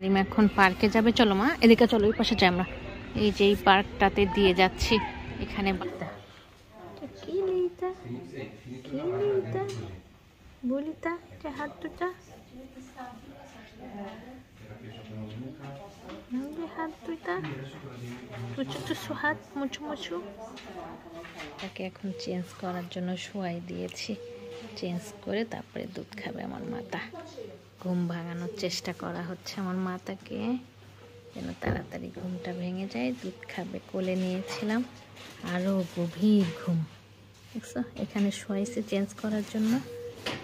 রিমা এখন পার্কে যাবে। চলো মা, এদিকে চলো, ওই পাশে যাই আমরা। এই যে এই পার্কটাতে দিয়ে যাচ্ছি। এখানে তাকে এখন চেঞ্জ করার জন্য শোয়াই দিয়েছি। চেঞ্জ করে তারপরে দুধ খাবে আমার মাতা। ঘুম ভাঙানোর চেষ্টা করা হচ্ছে আমার মাতাকে, যেন তাড়াতাড়ি ঘুমটা ভেঙে যায়। দুধ খাবে, কোলে নিয়েছিলাম, আরও গভীর ঘুম। দেখছো, এখানে শোয়াইছে চেঞ্জ করার জন্য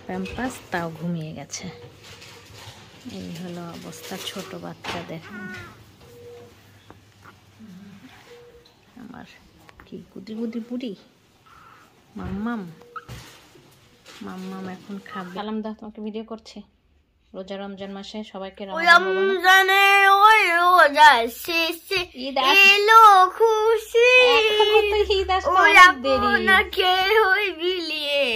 প্যাম্পাস, তাও ঘুমিয়ে গেছে। এই হলো অবস্থা ছোট বাচ্চাদের। আমার কি গুদি গুদি বুড়ি মাম্মাম। মাম্মাম এখন খাবে। সালাম দাও, তোমাকে ভিডিও করছে। রোজা রমজান মাসে সবাইকে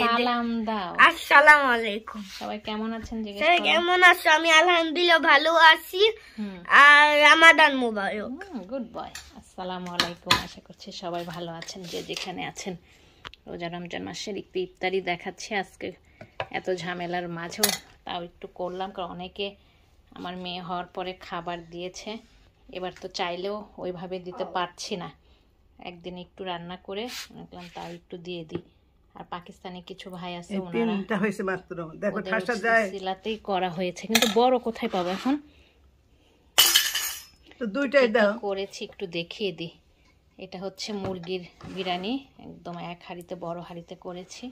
সালাম দাও। আসসালামু আলাইকুম। সবাই কেমন আছেন? কেমন আছো? আমি আলহামদুলিল্লাহ ভালো আছি। আর রামাদান মুবারক। Good boy. আসসালামু আলাইকুম। আশা করছি সবাই ভালো আছেন যে যেখানে আছেন। রোজা রমজান মাসের একটু ইফতারি দেখাচ্ছে আজকে, এত ঝামেলার মাঝেও তাও একটু করলাম, কারণ অনেকে আমার মেয়ে হওয়ার পরে খাবার দিয়েছে। এবার তো চাইলেও ওইভাবে দিতে পারছি না। একদিন একটু রান্না করে দেখলাম তাও একটু দিয়ে দিই। আর পাকিস্তানি কিছু ভাই আছে, ওনারাতেই করা হয়েছে, কিন্তু বড় কোথায় পাবো এখন? দুইটাই দাও করেছি, একটু দেখিয়ে দিই। এটা হচ্ছে মুরগির বিরিয়ানি, একদম এক হাঁড়িতে, বড় হাঁড়িতে করেছি।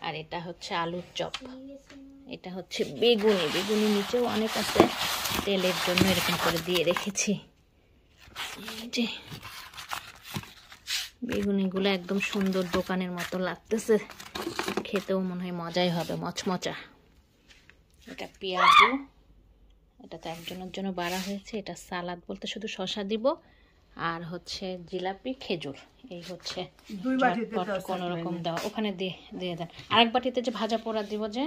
আর এটা হচ্ছে আলুর চপ। এটা হচ্ছে বেগুনি। বেগুনি নিচেও অনেক আছে, তেলের জন্য এরকম করে দিয়ে রেখেছি। যে বেগুনিগুলো একদম সুন্দর দোকানের মতো লাগতেছে, খেতেও মনে হয় মজাই হবে, মচমচা। এটা পেঁয়াজু, এটা তো একজনের জন্য বাড়া হয়েছে। এটা সালাদ বলতে শুধু শসা দিব, আর হচ্ছে জিলাপি, খেজুর। এই হচ্ছে কোন রকম দেওয়া। ওখানে দিয়ে দেন। আরেক বাটিতে যে ভাজা পোড়া দিব, যে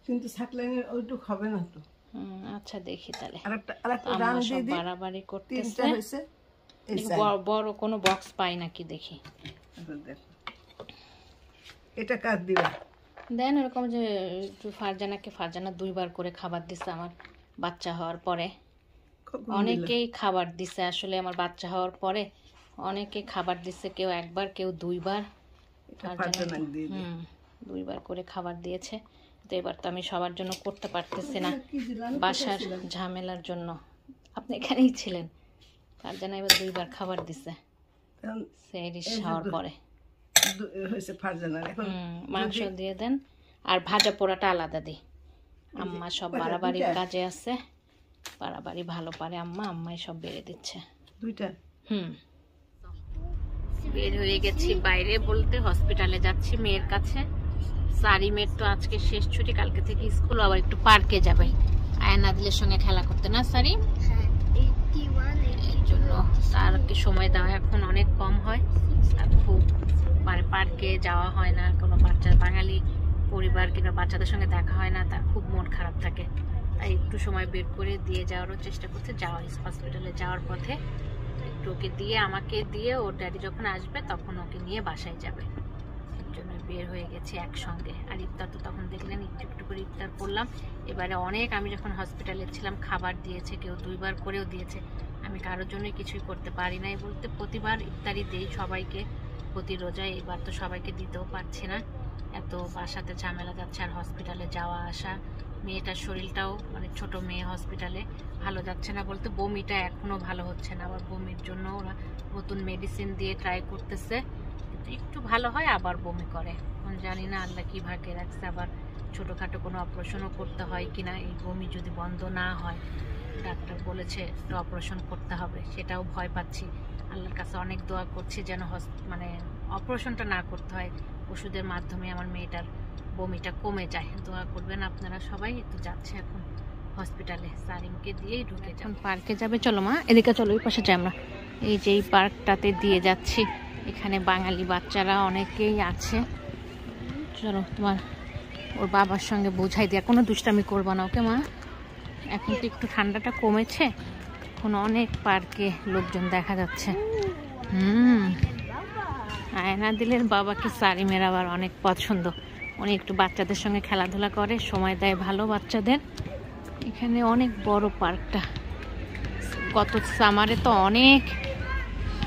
কিন্তু সাকলাইনের ওইটুক হবে না তো। আচ্ছা দেখি তাহলে। সব বাড়াবাড়ি করতেছে। বড় কোনো বক্স পাই নাকি দেখি। এটা কাট দিবা দেন এরকম, যে ফারজানা 2 বার করে খাবার দিছে আমার বাচ্চা হওয়ার পরে। অনেকেই খাবার দিছে আসলে আমার বাচ্চা হওয়ার পরে, অনেকে খাবার দিছে, কেউ 1 বার, কেউ 2 বার। 2 বার করে খাবার দিয়েছে। তো এবার তো আমি সবার জন্য করতে পারতেছি না, বাসার ঝামেলার জন্য। আপনি এখানেই ছিলেন। ফারজানা এবার 2 বার খাবার দিছে সেহরি খাওয়ার পরে। মাংস দিয়ে দেন, আর ভাজা পোড়াটা আলাদা দিই। আম্মা সব বাড়াবাড়ির কাজে আছে, বাড়াবাড়ি ভালো পারে আম্মা। আম্মাই সব বেড়ে দিচ্ছে। বের হয়ে গেছি বাইরে, বলতে হসপিটালে যাচ্ছি মেয়ের কাছে। সারিমের তো আজকে শেষ ছুটি, কালকে থেকে স্কুল। আবার একটু পার্কে যাবে আয়নাদিলের সঙ্গে খেলা করতে, না সারিম? এই জন্য তার কি সময় দেওয়া এখন অনেক কম হয়, আর খুব পার্কে যাওয়া হয় না। কোনো বাঙালি পরিবার কিংবা বাচ্চাদের সঙ্গে দেখা হয় না, তার খুব মন খারাপ থাকে। তাই একটু সময় বের করে দিয়ে যাওয়ারও চেষ্টা করছে। হসপিটালে যাওয়ার পথে একটু ওকে দিয়ে, আমাকে দিয়ে, ওর ড্যাডি যখন আসবে তখন ওকে নিয়ে বাসায় যাবে। এর জন্য বের হয়ে গেছি একসঙ্গে। আর ইফতার তো তখন দেখলেন, একটু একটু করে ইফতার করলাম। এবারে অনেক, আমি যখন হসপিটালে ছিলাম খাবার দিয়েছে, কেউ 2 বার করেও দিয়েছে। আমি কারোর জন্যই কিছুই করতে পারি নাই, বলতে প্রতিবার ইফতারি দেই সবাইকে প্রতি রোজায়। এবার তো সবাইকে দিতেও পারছি না, এত বাসাতে ঝামেলা যাচ্ছে, আর হসপিটালে যাওয়া আসা। মেয়েটার শরীরটাও, মানে ছোট মেয়ে, হসপিটালে ভালো যাচ্ছে না, বলতে বমিটা এখনো ভালো হচ্ছে না। আবার বমির জন্য ওরা নতুন মেডিসিন দিয়ে ট্রাই করতেছে, কিন্তু একটু ভালো হয় আবার বমি করে। এখন জানি না আল্লাহ কি ভাগ্যে রাখছে, আবার ছোটোখাটো কোনো অপারেশনও করতে হয় কিনা। এই বমি যদি বন্ধ না হয়, ডাক্তার বলেছে একটা অপারেশন করতে হবে, সেটাও ভয় পাচ্ছি। আল্লাহর কাছে অনেক দোয়া করছি যেন মানে অপারেশনটা না করতে হয়, ওষুধের মাধ্যমে আমার মেয়েটার বমিটা কমে যায়। দোয়া করবেন আপনারা সবাই। তো যাচ্ছে এখন হসপিটালে, সারিমকে দিয়েই ঢুকে এখন পার্কে যাবে। চলো মা, এদিকে চলো, ওই পাশে যাই আমরা। এই যে এই পার্কটাতে দিয়ে যাচ্ছি, এখানে বাঙালি বাচ্চারা অনেকেই আছে। চলো, তোমার ওর বাবার সঙ্গে বোঝাই দেওয়া, কোনো দুষ্টামি করবো না, ওকে মা? এখন তো একটু ঠান্ডাটা কমেছে, এখন অনেক পার্কে লোকজন দেখা যাচ্ছে। আয়নাদিলের বাবাকে সারিমের আবার অনেক পছন্দ, উনি একটু বাচ্চাদের সঙ্গে খেলাধুলা করে, সময় দেয় ভালো বাচ্চাদের। এখানে অনেক বড় পার্কটা, গত সামারে তো অনেক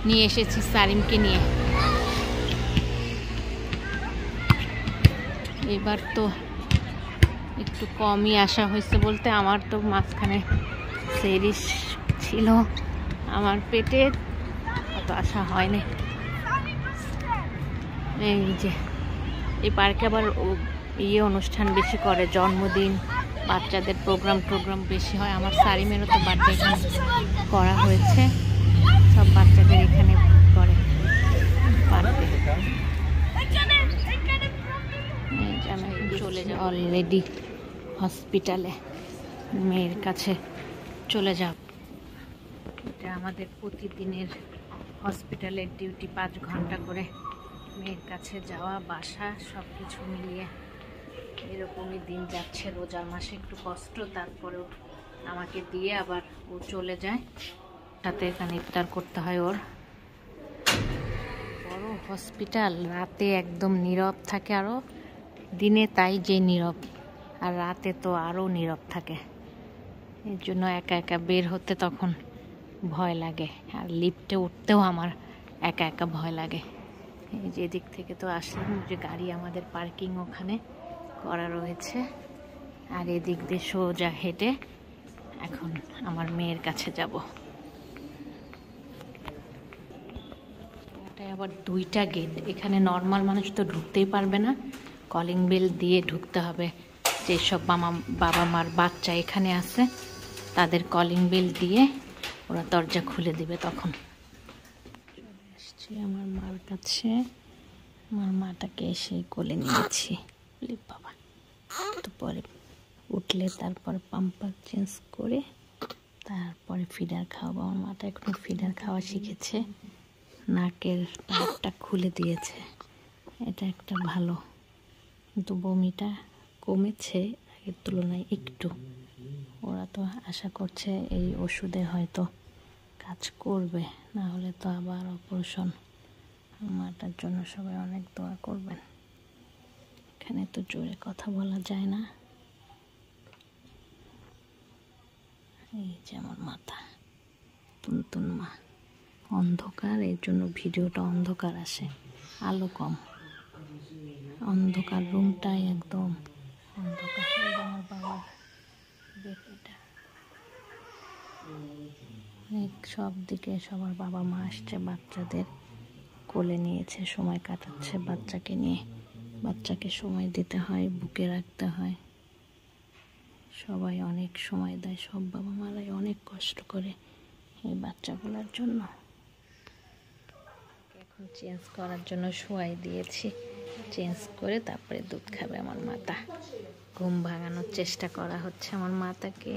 নিয়ে এসেছি সারিমকে নিয়ে। এবার তো একটু কমই আসা হয়েছে, বলতে আমার তো মাঝখানে সেরিস ছিল, আমার পেটে অত আসা হয়নি। এই যে এই পার্কে আবার অনুষ্ঠান বেশি করে, জন্মদিন, বাচ্চাদের প্রোগ্রাম বেশি হয়। আমার সারিমেরও তো বার্থডে এখানে করা হয়েছে, সব বাচ্চাদের এখানে করে পার্কে। আমি চলে যাব অলরেডি হসপিটালে, মেয়ের কাছে চলে যাব। এটা আমাদের প্রতিদিনের হসপিটালের ডিউটি, 5 ঘন্টা করে মেয়ের কাছে যাওয়া, বাসা, সব কিছু মিলিয়ে এরকমই দিন যাচ্ছে। রোজার মাসে একটু কষ্ট, তারপরেও আমাকে দিয়ে আবার ও চলে যায়, সাথে এখানে ইফতার করতে হয়। ওর বড় হসপিটাল, রাতে একদম নীরব থাকে, আরও দিনে তাই যে নীরব, আর রাতে তো আরও নীরব থাকে। এর জন্য একা একা বের হতে তখন ভয় লাগে, আর লিফটে উঠতেও আমার একা একা ভয় লাগে। এই যে দিক থেকে তো আসলাম, যে গাড়ি আমাদের পার্কিং ওখানে করা রয়েছে, আর এদিক দিয়ে সোজা হেঁটে এখন আমার মেয়ের কাছে যাব। এটা আবার 2টা গেট, এখানে নর্মাল মানুষ তো ঢুকতেই পারবে না, কলিং বেল দিয়ে ঢুকতে হবে। যেসব বাবা মার বাচ্চা এখানে আছে তাদের কলিং বেল দিয়ে ওরা দরজা খুলে দিবে। তখন চলে আসছি আমার মার কাছে, আমার মাটাকে এসে কোলে নিয়েছি। বাবা তো পরে উঠলে তারপর পাম্পার চেঞ্জ করে তারপরে ফিডার খাওয়াবো। আমার মাটা এখন ফিডার খাওয়া শিখেছে, নাকের পাইপটা খুলে দিয়েছে, এটা একটা ভালো। কিন্তু বমিটা কমেছে আগের তুলনায় একটু। ওরা তো আশা করছে এই ওষুধে হয়তো কাজ করবে, না হলে তো আবার অপারেশন। মাটার জন্য সবাই অনেক দোয়া করবেন। এখানে তো জোরে কথা বলা যায় না। এই যে আমার মাথা, তুনতুন মা। অন্ধকার, এর জন্য ভিডিওটা অন্ধকার আসে, আলো কম, অন্ধকার রুমটাই একদম অন্ধকার। আমার বাবার বেটিটা অনেক, সব দিকে সবার বাবা মা আসছে, বাচ্চাদের কোলে নিয়েছে, সময় কাটাচ্ছে বাচ্চাকে নিয়ে। বাচ্চাকে সময় দিতে হয়, বুকে রাখতে হয়, সবাই অনেক সময় দেয়, সব বাবা মারাই অনেক কষ্ট করে এই বাচ্চাগুলোর জন্য। এখন চেঞ্জ করার জন্য শোয়াই দিয়েছি, চেঞ্জ করে তারপরে দুধ খাবে আমার মাতা। ঘুম ভাঙানোর চেষ্টা করা হচ্ছে আমার মাতাকে,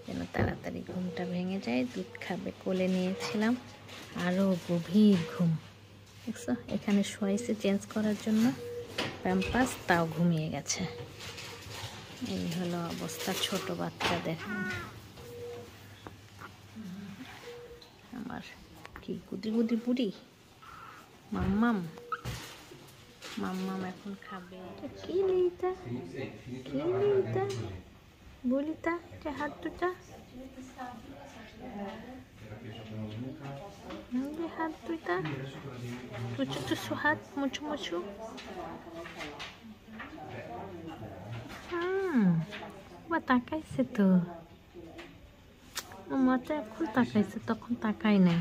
যেন তাড়াতাড়ি ঘুমটা ভেঙে যায়, দুধ খাবে। কোলে নিয়েছিলাম, আরও গভীর ঘুম। দেখছো, এখানে শোয়াইছে চেঞ্জ করার জন্য প্যাম্পাস, তাও ঘুমিয়ে গেছে। এই হলো অবস্থা ছোট বাচ্চাদের। আমার কি গুদি গুদি বুড়ি মাম্মাম, মাম্মাম এখন খাবে। কি লিতা, কি লিতা, বলিতা, এটা হাত দুটা, হাত দুইটা, টুচু টুচু হাত, মুচু মুচু। বা তাকাইছে তো, মাথা এখন তাকাইছে, তখন তাকাই নাই।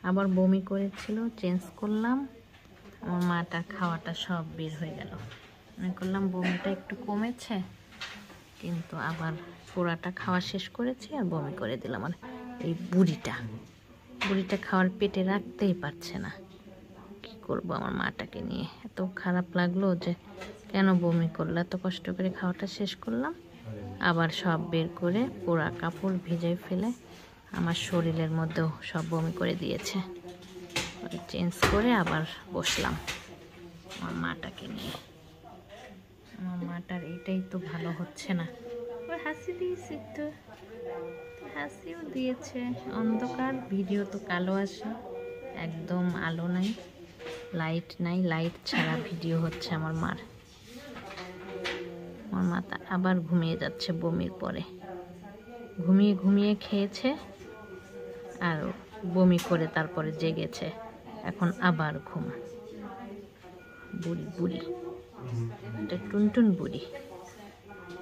আবার বমি করেছিল, চেঞ্জ করলাম, আমার মাটার খাওয়াটা সব বের হয়ে গেল। মনে করলাম বমিটা একটু কমেছে, কিন্তু আবার পোড়াটা খাওয়া শেষ করেছি আর বমি করে দিলাম। আর এই বুড়িটা খাওয়ার পেটে রাখতেই পারছে না। কি করব আমার মাটাকে নিয়ে, এত খারাপ লাগলো যে কেন বমি করলো। এত কষ্ট করে খাওয়াটা শেষ করলাম, আবার সব বের করে পোড়া কাপড় ভিজাই ফেলে আমার শরীরের মধ্যেও সব বমি করে দিয়েছে। চেঞ্জ করে আবার বসলাম আমার মাটাকে নিয়ে। আমার মাটার এটাই তো ভালো হচ্ছে না, ও হাসি দিয়েছে তো, হাসিও দিয়েছে। অন্ধকার, ভিডিও তো কালো আসে, একদম আলো নাই, লাইট নাই, লাইট ছাড়া ভিডিও হচ্ছে আমার মার। আমার মাথা আবার ঘুমিয়ে যাচ্ছে বমির পরে, ঘুমিয়ে ঘুমিয়ে খেয়েছে আর বমি করে তারপরে জেগেছে, এখন আবার ঘুম। বুড়ি বুড়ি, এটা টুনটুন বুড়ি,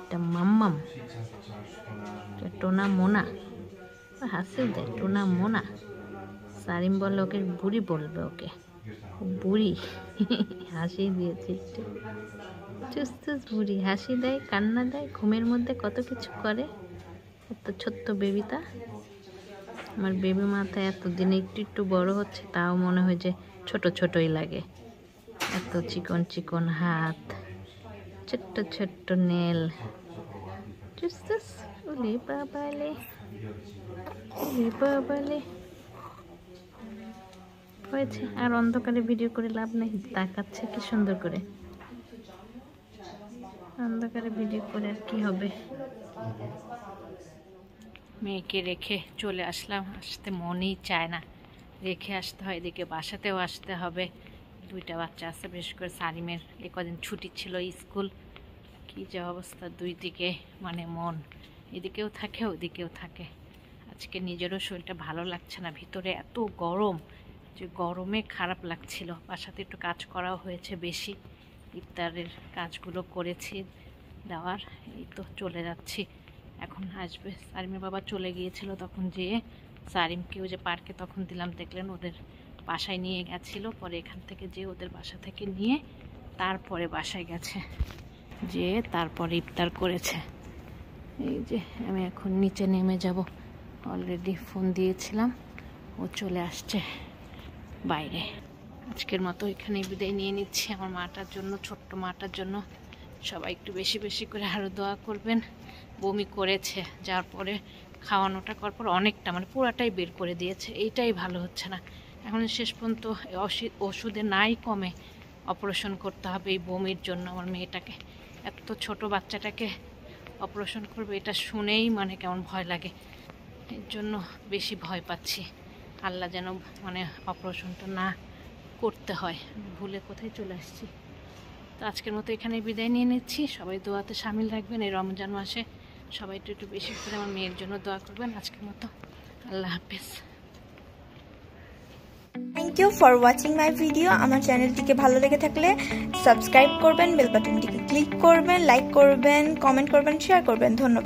এটা মাম্মাম, এটা টোনা মোনা, হাসি দেয় টোনা মোনা। সারিম বলে ওকে বুড়ি বলবে, ওকে বুড়ি। হাসি দিয়েছে একটু, চুস বুড়ি, হাসি দেয়, কান্না দেয়, ঘুমের মধ্যে কত কিছু করে। এত ছোট্ট বেবিটা, আমার বেবি মাথায় এতদিনে একটু একটু বড় হচ্ছে, তাও মনে হয় যে ছোট ছোটই লাগে। এত চিকন চিকন হাত, ছোট্ট ছোট্ট নেল, ওলে বাবালে, ওলে বাবালে। হয়েছে, আর অন্ধকারে ভিডিও করে লাভ নেই, তাকাচ্ছে কি সুন্দর করে। অন্ধকারে ভিডিও করে আর কি হবে। মেয়েকে রেখে চলে আসলাম, আসতে মনই চায় না, রেখে আসতে হয়, এদিকে বাসাতেও আসতে হবে। দুইটা বাচ্চা আছে, বিশেষ করে সারিমের এ কদিন ছুটি ছিল স্কুল। কি যে অবস্থা, দুই দিকে মানে মন, এদিকেও থাকে ওদিকেও থাকে। আজকে নিজেরও শরীরটা ভালো লাগছে না, ভিতরে এত গরম যে গরমে খারাপ লাগছিল। বাসাতে একটু কাজ করাও হয়েছে বেশি, ইফতারের কাজগুলো করেছি দেওয়ার, এই তো চলে যাচ্ছি। এখন আসবে সারিমের বাবা, চলে গিয়েছিল তখন যেয়ে সারিমকেও যে পার্কে তখন দিলাম, দেখলেন ওদের বাসায় নিয়ে গেছিল, পরে এখান থেকে যে ওদের বাসা থেকে নিয়ে তারপরে বাসায় গেছে, যে তারপরে ইফতার করেছে। এই যে আমি এখন নিচে নেমে যাব, অলরেডি ফোন দিয়েছিলাম, ও চলে আসছে বাইরে। আজকের মতো এখানেই বিদায় নিয়ে নিচ্ছি আমার মাটার জন্য, ছোট্ট মাটার জন্য। সবাই একটু বেশি বেশি করে আরও দোয়া করবেন। বমি করেছে, যার পরে খাওয়ানোটা করার পর অনেকটা মানে পুরাটাই বের করে দিয়েছে, এইটাই ভালো হচ্ছে না। এখন শেষ পর্যন্ত ওষুধে নাই কমে, অপারেশন করতে হবে এই বমির জন্য। আমার মেয়েটাকে, এত ছোট বাচ্চাটাকে অপারেশন করবে, এটা শুনেই মানে কেমন ভয় লাগে, এর জন্য বেশি ভয় পাচ্ছি। আল্লাহ যেন মানে অপারেশনটা না করতে হয়। ভুলে কোথায় চলে আসছি। তো আজকের মতো এখানে বিদায় নিয়ে নিচ্ছি। সবাই দোয়াতে শামিল রাখবেন এই রমজান মাসে, সবাই একটু বেশি করে আমার মেয়ের জন্য দোয়া করবেন। আজকের মতো আল্লাহ হাফেজ। Thank you for watching my video. আমার চ্যানেলটিকে ভালো লেগে থাকলে সাবস্ক্রাইব করবেন, বেল বাটনটিকে ক্লিক করবেন, লাইক করবেন, কমেন্ট করবেন, শেয়ার করবেন। ধন্যবাদ।